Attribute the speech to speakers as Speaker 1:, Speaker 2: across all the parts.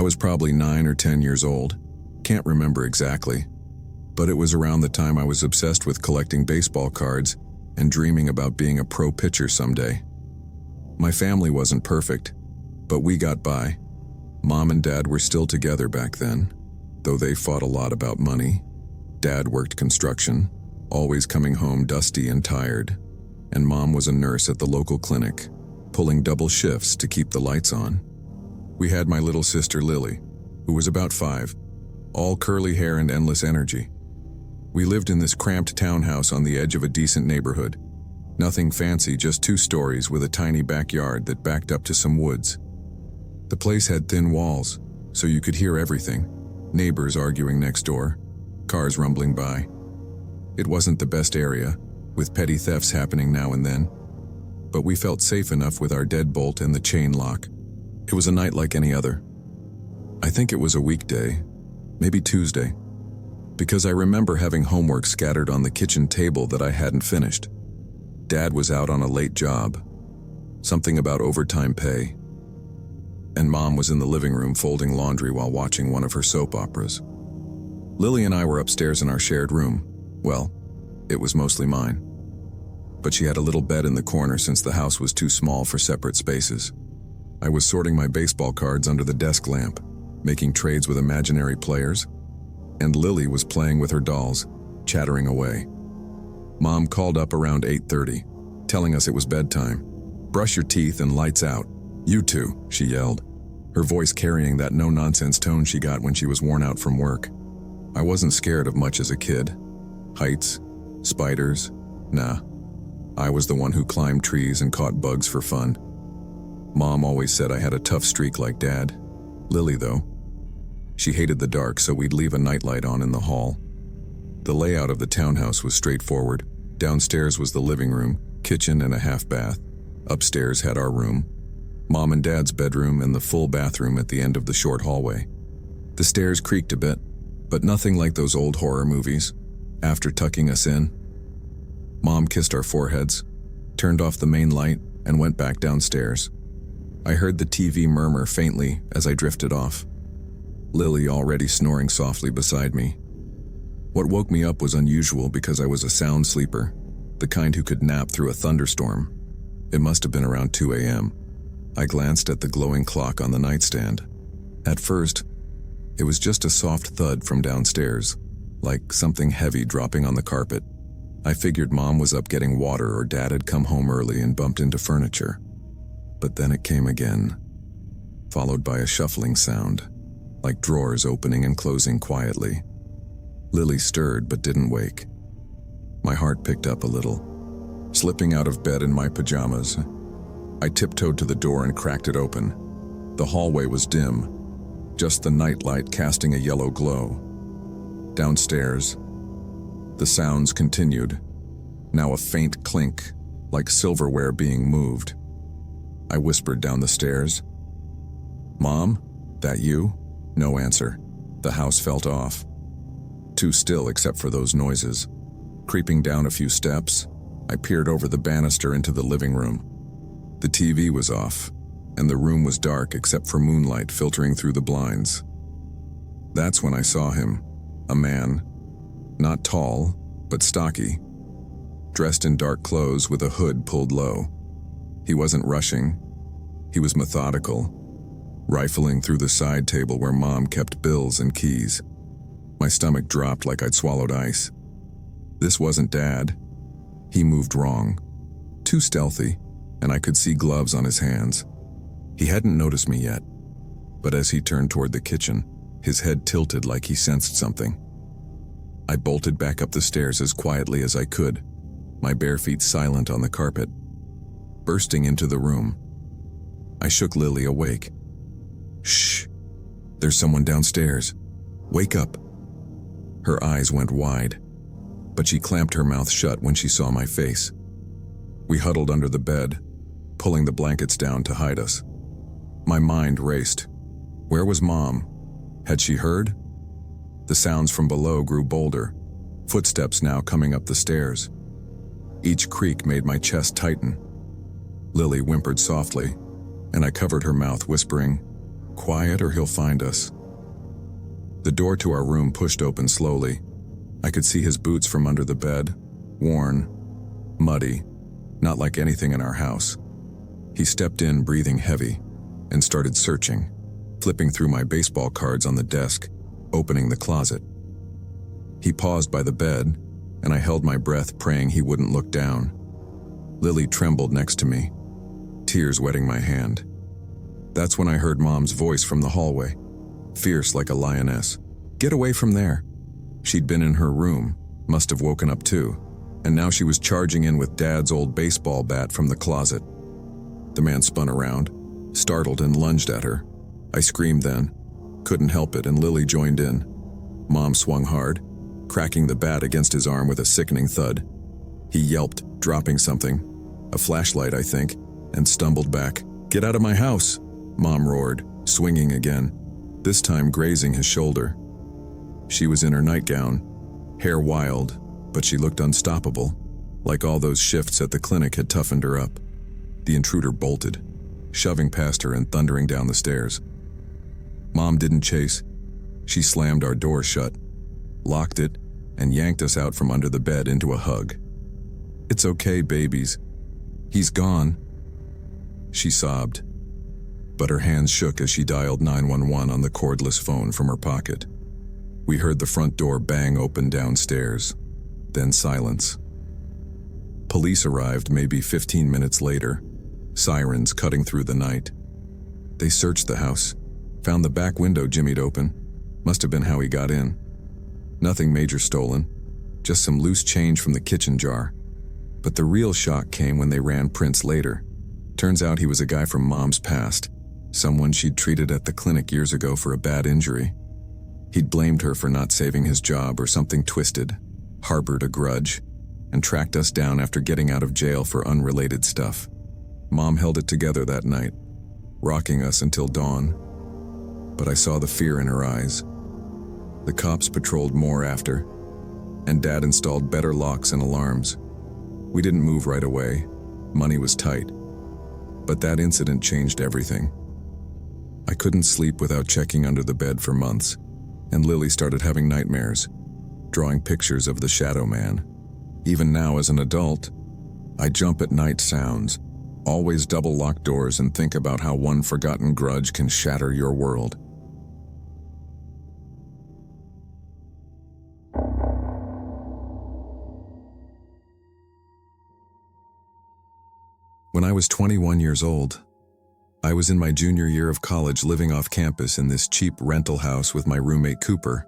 Speaker 1: I was probably 9 or 10 years old. Can't remember exactly. But it was around the time I was obsessed with collecting baseball cards and dreaming about being a pro pitcher someday. My family wasn't perfect, but we got by. Mom and Dad were still together back then, though they fought a lot about money. Dad worked construction, always coming home dusty and tired, and Mom was a nurse at the local clinic, pulling double shifts to keep the lights on. We had my little sister Lily, who was about 5, all curly hair and endless energy. We lived in this cramped townhouse on the edge of a decent neighborhood. Nothing fancy, just 2 stories with a tiny backyard that backed up to some woods. The place had thin walls, so you could hear everything. Neighbors arguing next door, cars rumbling by. It wasn't the best area, with petty thefts happening now and then, but we felt safe enough with our deadbolt and the chain lock. It was a night like any other. I think it was a weekday, maybe Tuesday, because I remember having homework scattered on the kitchen table that I hadn't finished. Dad was out on a late job, something about overtime pay, and Mom was in the living room folding laundry while watching one of her soap operas. Lily and I were upstairs in our shared room. Well, it was mostly mine. But she had a little bed in the corner since the house was too small for separate spaces. I was sorting my baseball cards under the desk lamp, making trades with imaginary players, and Lily was playing with her dolls, chattering away. Mom called up around 8:30, telling us it was bedtime. "Brush your teeth and lights out. You two," she yelled, her voice carrying that no-nonsense tone she got when she was worn out from work. I wasn't scared of much as a kid. Heights, spiders, nah. I was the one who climbed trees and caught bugs for fun. Mom always said I had a tough streak like Dad. Lily, though, she hated the dark, so we'd leave a nightlight on in the hall. The layout of the townhouse was straightforward. Downstairs was the living room, kitchen, and a half bath. Upstairs had our room, Mom and Dad's bedroom, and the full bathroom at the end of the short hallway. The stairs creaked a bit, but nothing like those old horror movies. After tucking us in, Mom kissed our foreheads, turned off the main light, and went back downstairs. I heard the TV murmur faintly as I drifted off, Lily already snoring softly beside me. What woke me up was unusual because I was a sound sleeper, the kind who could nap through a thunderstorm. It must have been around 2 a.m. I glanced at the glowing clock on the nightstand. At first, it was just a soft thud from downstairs, like something heavy dropping on the carpet. I figured Mom was up getting water or Dad had come home early and bumped into furniture. But then it came again, followed by a shuffling sound, like drawers opening and closing quietly. Lily stirred but didn't wake. My heart picked up a little. Slipping out of bed in my pajamas, I tiptoed to the door and cracked it open. The hallway was dim, just the nightlight casting a yellow glow. Downstairs, the sounds continued, now a faint clink, like silverware being moved. I whispered down the stairs, "Mom, that you?" No answer. The house felt off. Too still except for those noises. Creeping down a few steps, I peered over the banister into the living room. The TV was off, and the room was dark except for moonlight filtering through the blinds. That's when I saw him, a man, not tall, but stocky, dressed in dark clothes with a hood pulled low. He wasn't rushing. He was methodical, rifling through the side table where Mom kept bills and keys. My stomach dropped like I'd swallowed ice. This wasn't Dad. He moved wrong, too stealthy, and I could see gloves on his hands. He hadn't noticed me yet, but as he turned toward the kitchen, his head tilted like he sensed something. I bolted back up the stairs as quietly as I could, my bare feet silent on the carpet. Bursting into the room, I shook Lily awake. "Shh, there's someone downstairs. Wake up." Her eyes went wide, but she clamped her mouth shut when she saw my face. We huddled under the bed, pulling the blankets down to hide us. My mind raced. Where was Mom? Had she heard? The sounds from below grew bolder, footsteps now coming up the stairs. Each creak made my chest tighten. Lily whimpered softly, and I covered her mouth, whispering, quiet or he'll find us." The door to our room pushed open slowly. I could see his boots from under the bed, worn, muddy, not like anything in our house. He stepped in, breathing heavy, and started searching, flipping through my baseball cards on the desk, opening the closet. He paused by the bed, and I held my breath, praying he wouldn't look down. Lily trembled next to me, tears wetting my hand. That's when I heard Mom's voice from the hallway, fierce like a lioness. "Get away from there." She'd been in her room, must have woken up too, and now she was charging in with Dad's old baseball bat from the closet. The man spun around, startled, and lunged at her. I screamed then, couldn't help it, and Lily joined in. Mom swung hard, cracking the bat against his arm with a sickening thud. He yelped, dropping something, a flashlight I think, and stumbled back. "Get out of my house!" Mom roared, swinging again, this time grazing his shoulder. She was in her nightgown, hair wild, but she looked unstoppable, like all those shifts at the clinic had toughened her up. The intruder bolted, shoving past her and thundering down the stairs. Mom didn't chase. She slammed our door shut, locked it, and yanked us out from under the bed into a hug. "It's okay, babies. He's gone," she sobbed, but her hands shook as she dialed 911 on the cordless phone from her pocket. We heard the front door bang open downstairs, then silence. Police arrived maybe 15 minutes later, sirens cutting through the night. They searched the house, found the back window jimmied open. Must have been how he got in. Nothing major stolen, just some loose change from the kitchen jar. But the real shock came when they ran prints later. Turns out he was a guy from Mom's past, someone she'd treated at the clinic years ago for a bad injury. He'd blamed her for not saving his job or something twisted, harbored a grudge, and tracked us down after getting out of jail for unrelated stuff. Mom held it together that night, rocking us until dawn. But I saw the fear in her eyes. The cops patrolled more after, and Dad installed better locks and alarms. We didn't move right away. Money was tight. But that incident changed everything. I couldn't sleep without checking under the bed for months, and Lily started having nightmares, drawing pictures of the shadow man. Even now as an adult, I jump at night sounds, always double lock doors, and think about how one forgotten grudge can shatter your world. When I was 21 years old, I was in my junior year of college, living off campus in this cheap rental house with my roommate Cooper.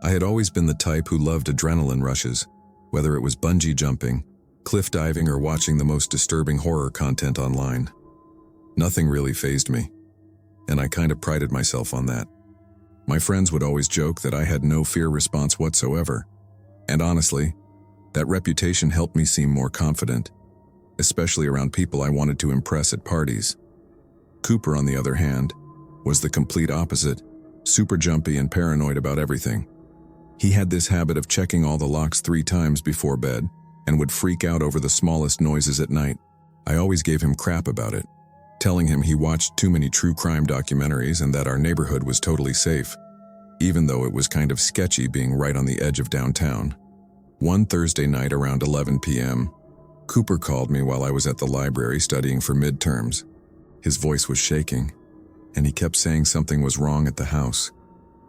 Speaker 1: I had always been the type who loved adrenaline rushes, whether it was bungee jumping, cliff diving, or watching the most disturbing horror content online. Nothing really fazed me, and I kind of prided myself on that. My friends would always joke that I had no fear response whatsoever, and honestly, that reputation helped me seem more confident, especially around people I wanted to impress at parties. Cooper, on the other hand, was the complete opposite, super jumpy and paranoid about everything. He had this habit of checking all the locks 3 times before bed and would freak out over the smallest noises at night. I always gave him crap about it, telling him he watched too many true crime documentaries and that our neighborhood was totally safe, even though it was kind of sketchy being right on the edge of downtown. One Thursday night around 11 p.m., Cooper called me while I was at the library studying for midterms. His voice was shaking, and he kept saying something was wrong at the house,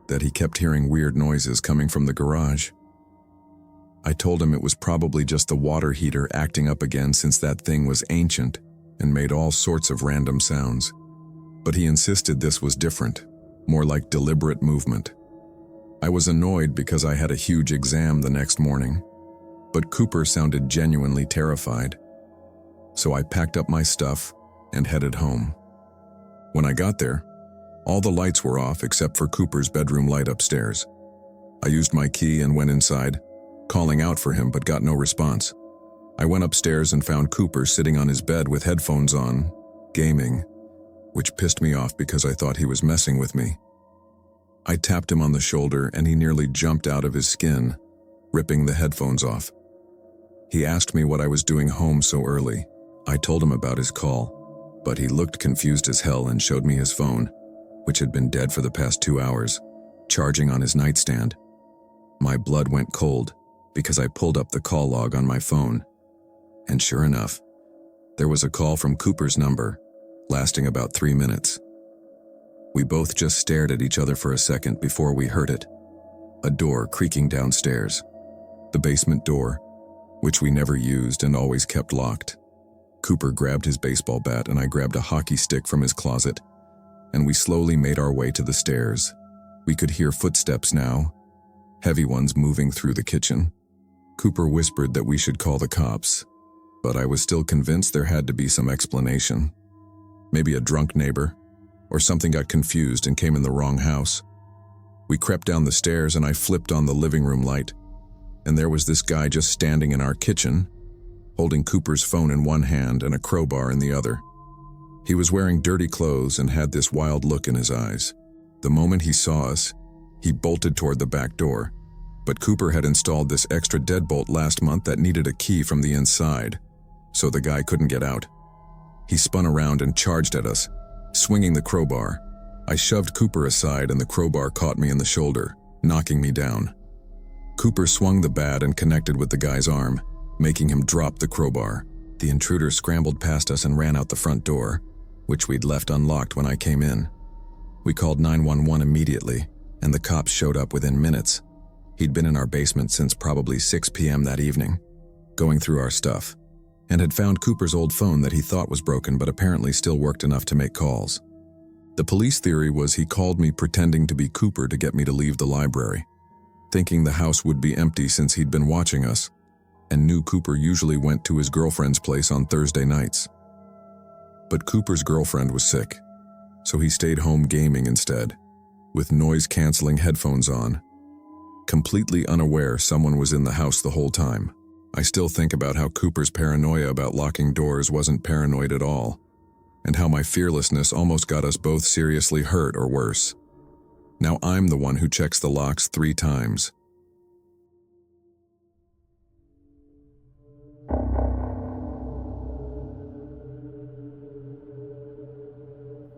Speaker 1: that he kept hearing weird noises coming from the garage. I told him it was probably just the water heater acting up again, since that thing was ancient and made all sorts of random sounds. But he insisted this was different, more like deliberate movement. I was annoyed because I had a huge exam the next morning, but Cooper sounded genuinely terrified. So I packed up my stuff and headed home. When I got there, all the lights were off except for Cooper's bedroom light upstairs. I used my key and went inside, calling out for him but got no response. I went upstairs and found Cooper sitting on his bed with headphones on, gaming, which pissed me off because I thought he was messing with me. I tapped him on the shoulder and he nearly jumped out of his skin, ripping the headphones off. He asked me what I was doing home so early. I told him about his call, but he looked confused as hell and showed me his phone. which had been dead for the past 2 hours, charging on his nightstand. My blood went cold because I pulled up the call log on my phone. And sure enough, there was a call from Cooper's number, lasting about 3 minutes. We both just stared at each other for a second before we heard it. A door creaking downstairs. The basement door, which we never used and always kept locked. Cooper grabbed his baseball bat and I grabbed a hockey stick from his closet, and we slowly made our way to the stairs. We could hear footsteps now, heavy ones moving through the kitchen. Cooper whispered that we should call the cops, but I was still convinced there had to be some explanation. Maybe a drunk neighbor, or something got confused and came in the wrong house. We crept down the stairs and I flipped on the living room light, and there was this guy just standing in our kitchen, holding Cooper's phone in one hand and a crowbar in the other. He was wearing dirty clothes and had this wild look in his eyes. The moment he saw us, he bolted toward the back door, but Cooper had installed this extra deadbolt last month that needed a key from the inside, so the guy couldn't get out. He spun around and charged at us, swinging the crowbar. I shoved Cooper aside and the crowbar caught me in the shoulder, knocking me down. Cooper swung the bat and connected with the guy's arm, making him drop the crowbar. The intruder scrambled past us and ran out the front door, which we'd left unlocked when I came in. We called 911 immediately, and the cops showed up within minutes. He'd been in our basement since probably 6 p.m. that evening, going through our stuff, and had found Cooper's old phone that he thought was broken but apparently still worked enough to make calls. The police theory was he called me pretending to be Cooper to get me to leave the library, thinking the house would be empty since he'd been watching us, and knew Cooper usually went to his girlfriend's place on Thursday nights. But Cooper's girlfriend was sick, so he stayed home gaming instead, with noise-canceling headphones on, completely unaware someone was in the house the whole time. I still think about how Cooper's paranoia about locking doors wasn't paranoid at all, and how my fearlessness almost got us both seriously hurt or worse. Now I'm the one who checks the locks 3 times.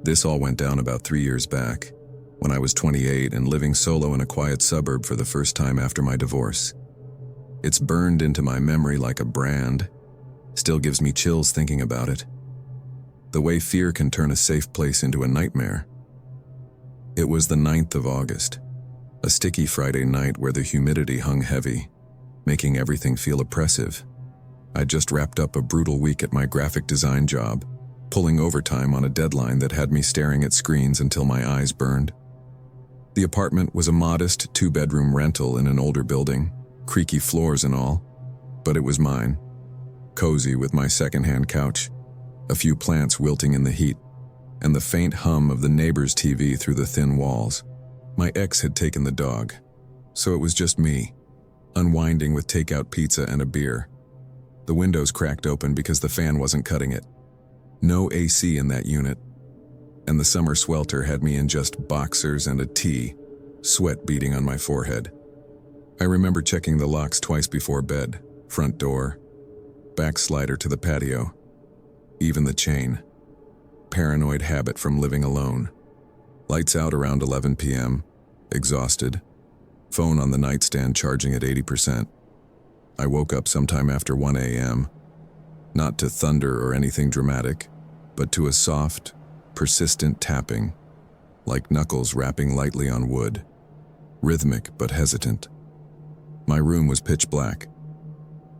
Speaker 1: This all went down about 3 years back, when I was 28 and living solo in a quiet suburb for the first time after my divorce. It's burned into my memory like a brand, still gives me chills thinking about it. The way fear can turn a safe place into a nightmare. It was the 9th of August, a sticky Friday night where the humidity hung heavy, making everything feel oppressive. I'd just wrapped up a brutal week at my graphic design job, pulling overtime on a deadline that had me staring at screens until my eyes burned. The apartment was a modest 2-bedroom rental in an older building, creaky floors and all, but it was mine. Cozy with my secondhand couch, a few plants wilting in the heat, and the faint hum of the neighbor's TV through the thin walls. My ex had taken the dog, so it was just me, unwinding with takeout pizza and a beer. The windows cracked open because the fan wasn't cutting it. No AC in that unit, and the summer swelter had me in just boxers and a tee, sweat beading on my forehead. I remember checking the locks twice before bed, front door, back slider to the patio, even the chain. Paranoid habit from living alone. Lights out around 11 p.m., exhausted, phone on the nightstand charging at 80%. I woke up sometime after 1 a.m., not to thunder or anything dramatic, but to a soft, persistent tapping, like knuckles rapping lightly on wood, rhythmic but hesitant. My room was pitch black,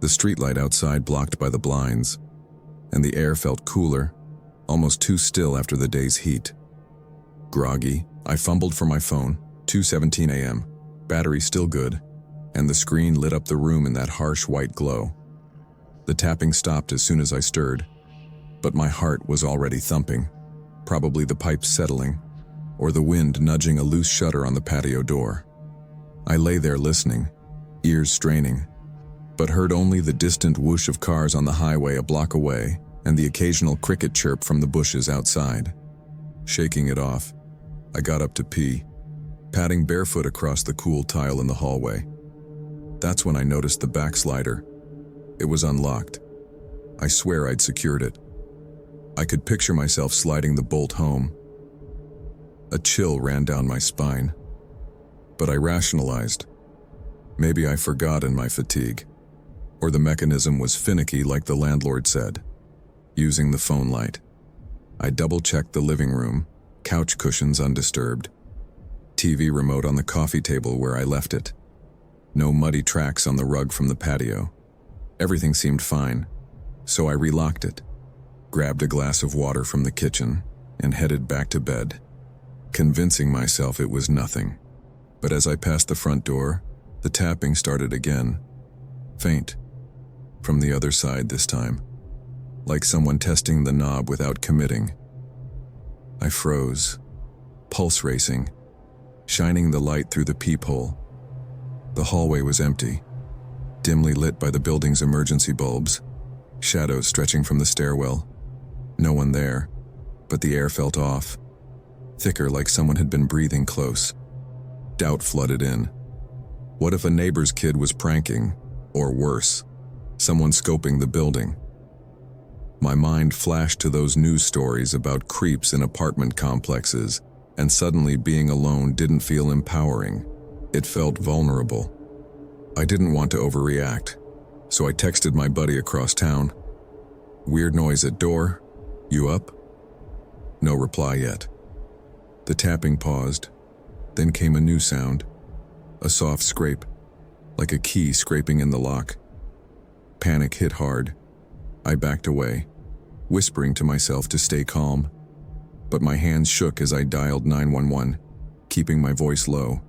Speaker 1: the streetlight outside blocked by the blinds, and the air felt cooler, almost too still after the day's heat. Groggy, I fumbled for my phone, 2:17 a.m., battery still good, and the screen lit up the room in that harsh white glow. The tapping stopped as soon as I stirred, but my heart was already thumping, probably the pipes settling, or the wind nudging a loose shutter on the patio door. I lay there listening, ears straining, but heard only the distant whoosh of cars on the highway a block away and the occasional cricket chirp from the bushes outside. Shaking it off, I got up to pee, padding barefoot across the cool tile in the hallway. That's when I noticed the backslider. It was unlocked. I swear I'd secured it. I could picture myself sliding the bolt home. A chill ran down my spine. But I rationalized. Maybe I forgot in my fatigue. Or the mechanism was finicky like the landlord said. Using the phone light, I double-checked the living room, couch cushions undisturbed. TV remote on the coffee table where I left it. No muddy tracks on the rug from the patio. Everything seemed fine, so I relocked it, grabbed a glass of water from the kitchen, and headed back to bed, convincing myself it was nothing. But as I passed the front door, the tapping started again, faint, from the other side this time, like someone testing the knob without committing. I froze, pulse racing, shining the light through the peephole. The hallway was empty, dimly lit by the building's emergency bulbs, shadows stretching from the stairwell. No one there, but the air felt off, thicker like someone had been breathing close. Doubt flooded in. What if a neighbor's kid was pranking, or worse, someone scoping the building? My mind flashed to those news stories about creeps in apartment complexes, and suddenly being alone didn't feel empowering. It felt vulnerable. I didn't want to overreact, so I texted my buddy across town. Weird noise at door. You up? No reply yet. The tapping paused. Then came a new sound. A soft scrape, like a key scraping in the lock. Panic hit hard. I backed away, whispering to myself to stay calm. But my hands shook as I dialed 911, keeping my voice low.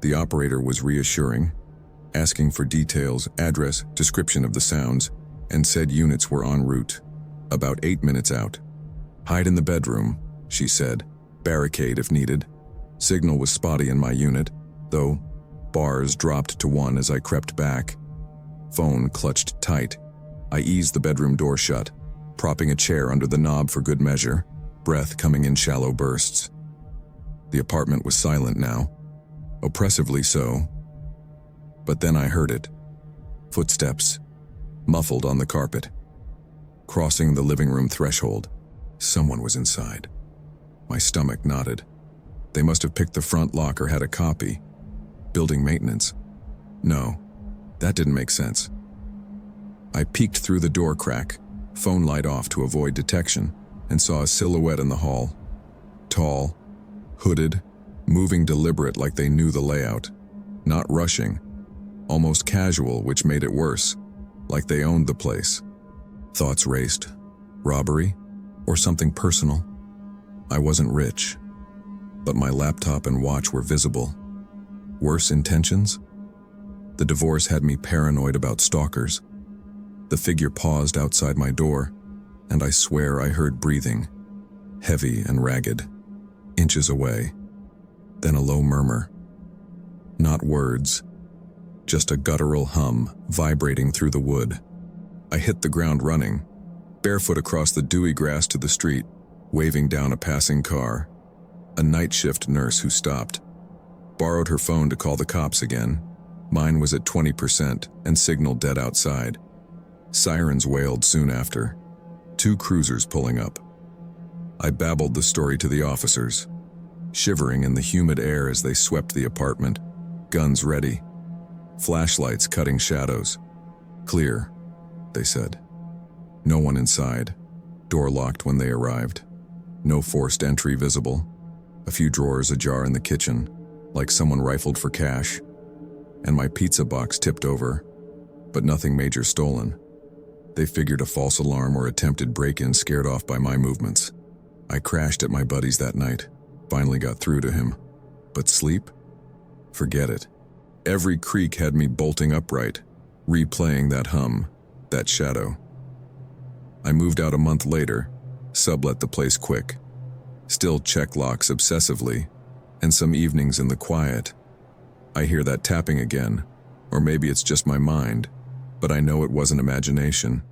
Speaker 1: The operator was reassuring, asking for details, address, description of the sounds, and said units were en route, about 8 minutes out. Hide in the bedroom, she said. Barricade if needed. Signal was spotty in my unit, though bars dropped to 1 as I crept back. Phone clutched tight. I eased the bedroom door shut, propping a chair under the knob for good measure, breath coming in shallow bursts. The apartment was silent now, oppressively so. But then I heard it. Footsteps, muffled on the carpet. Crossing the living room threshold, someone was inside. My stomach knotted. They must have picked the front lock or had a copy. Building maintenance. No, that didn't make sense. I peeked through the door crack, phone light off to avoid detection, and saw a silhouette in the hall. Tall, hooded, moving deliberate like they knew the layout. Not rushing, almost casual, which made it worse, like they owned the place. Thoughts raced. Robbery? Or something personal? I wasn't rich, but my laptop and watch were visible. Worse intentions? The divorce had me paranoid about stalkers. The figure paused outside my door, and I swear I heard breathing, heavy and ragged, inches away. Then a low murmur. Not words, just a guttural hum vibrating through the wood. I hit the ground running, barefoot across the dewy grass to the street, waving down a passing car. A night shift nurse who stopped. Borrowed her phone to call the cops again. Mine was at 20% and signal dead outside. Sirens wailed soon after. 2 cruisers pulling up. I babbled the story to the officers, shivering in the humid air as they swept the apartment, guns ready, flashlights cutting shadows. Clear, they said. No one inside. Door locked when they arrived. No forced entry visible. A few drawers ajar in the kitchen, like someone rifled for cash. And my pizza box tipped over, but nothing major stolen. They figured a false alarm or attempted break-in scared off by my movements. I crashed at my buddy's that night, finally got through to him. But sleep? Forget it. Every creak had me bolting upright, replaying that hum, that shadow. I moved out a month later, sublet the place quick. Still check locks obsessively, and some evenings in the quiet. I hear that tapping again, or maybe it's just my mind, but I know it wasn't imagination.